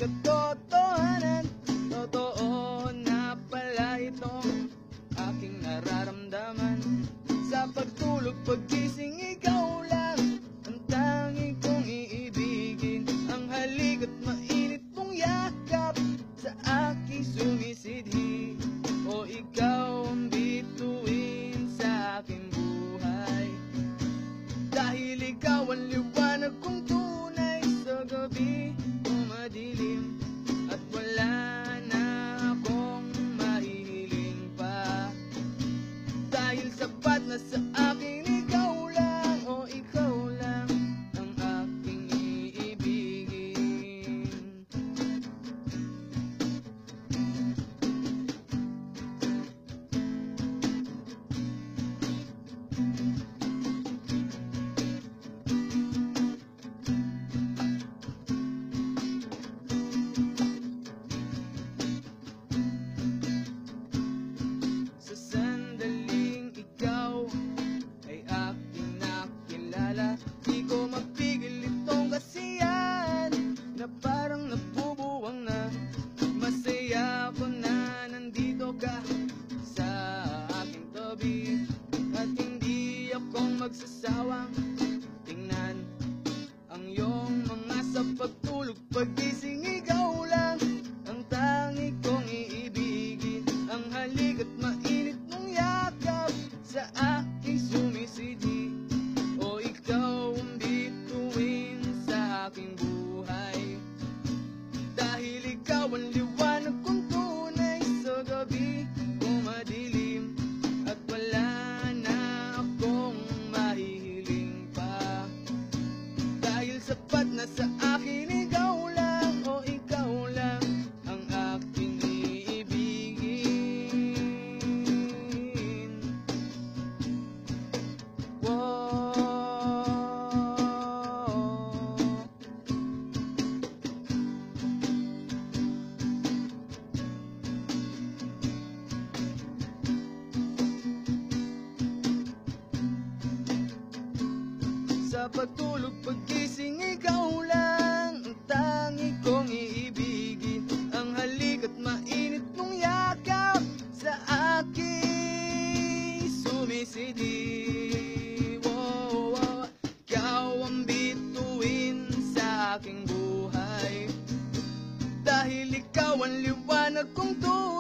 katotohanan. Totoo na pala itong aking nararamdaman. Sa pagtulog, paggising, ikaw lang ang tanging kong iibigin. Ang halik at mainit mong yakap sa aking sumisidhi. O ikaw ang bituin sa aking buhay, dahil ikaw ang liwanag kong tunay sa gabi o madilim. At wala na akong mahihiling pa, dahil sapat na sa akin ikaw lang, o ikaw lang ang aking iibigin. Sa sandaling ikaw ay aking nakilala, di ko mapigil itong kasiyahan na parang nabubuwang na. Masaya ako na nandito ka sa aking tabi, at hindi ako magsasawang tingnan ang iyong mga sa pagtulog, paggising. Ikaw lang ang tangi kong iibigin. Ang halik at mainit mong yakap sa aking sumisidi. O ikaw ang bituin sa aking buhay, dahil ikaw ang liwanag kong tunay sa gabi o madilim. At wala na akong mahihiling pa, dahil sapat na sa akin ikaw lang, o ikaw lang ang aking iibigin. Wow. Sa pagtulog, paggising, ikaw lang ang tangi kong iibigin. Ang halik at mainit mong yakap sa aking sumisidi. Wow, wow. Ikaw ang bituin sa aking buhay, dahil ikaw ang liwanag kong tunay